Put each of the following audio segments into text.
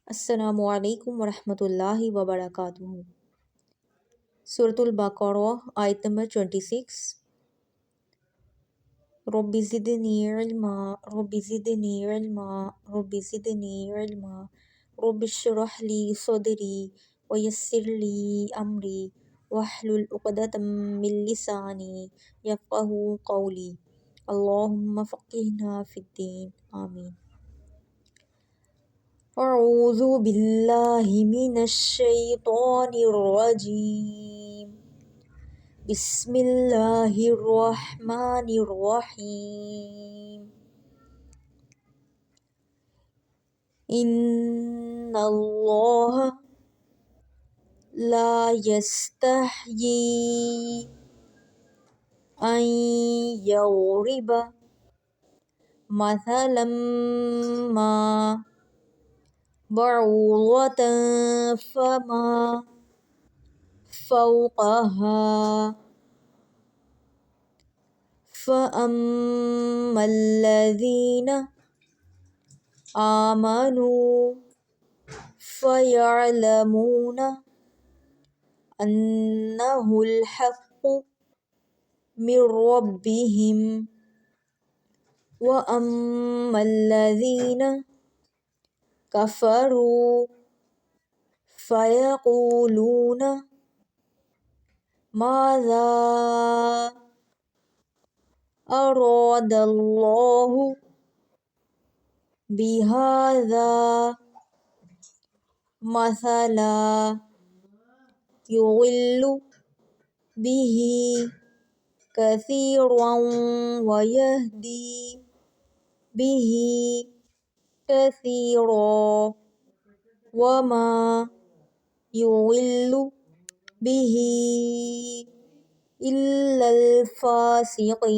अस्सलामुअलैकुम वरहमतुल्लाहि वबरकातुहू। सूरतुल बक़रह आयत नंबर 26। रब्बि ज़िदनी इल्मा रब्बि ज़िदनी इल्मा रब्बि ज़िदनी इल्मा रब्बिश्रह ली सदरी वयस्सिर ली अमरी वहलुल उक़दतम मिन लिसानी यफ़क़हू क़ौली। अल्लाहुम्मा फ़क़्हिना फ़िद्दीन। आमीन। अऊज़ु बिल्लाहि मिनश शैतानिर रजीम। बिस्मिल्लाहिर रहमानिर रहीम। इन्नल्लाह ला यस्तहयी अन यज़रिब मसलन मा बअूदतन फमा फ़ौक़हा फ़अम्मल्लज़ीना आमनू फ़यअलमूना अन्नहुल हक़्क़ु मिर रब्बिहिम व अम्मल्लज़ीना कफ़रू फ़यक़ूलूना माज़ा अरादल्लाहु बिहाज़ा मसला युज़िल्लु बिही कसीरन व यहदी बिही कसीरा वमा युज़िल्लु बिही इल्लल फ़ासिक़ीन।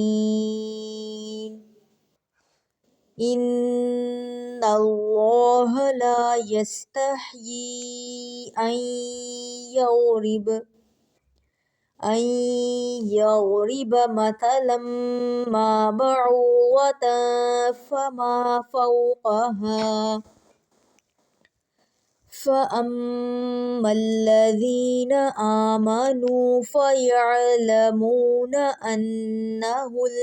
इन्नल्लाह ला यस्तहयी अन यज़रिब मसलन मा बअूदतन फमा फ़ौक़हा फ़अम्मल्लज़ीना आमनू फ़यअलमूना अन्नहुल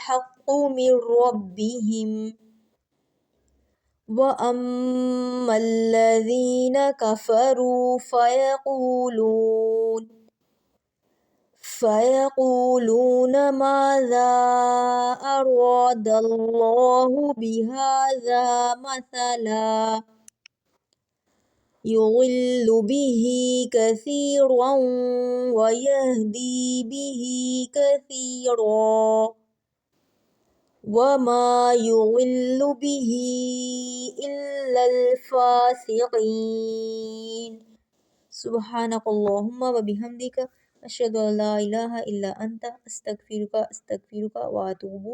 हक़्क़ु मिर रब्बिहिम व अम्मल्लज़ीना कफ़रू फ़यक़ूलूना माज़ा अरादल्लाहु बिहाज़ा मसला युज़िल्लु बिही कसीरन व यहदी बिही कसीरा वमा युज़िल्लु बिही इल्लल फ़ासिक़ीन। सुब्हानकल्लाहुम्मा व बिहम्दिका अशहदु अल्ला इलाहा इल्ला अंता अस्तगफिरुका व अतूबु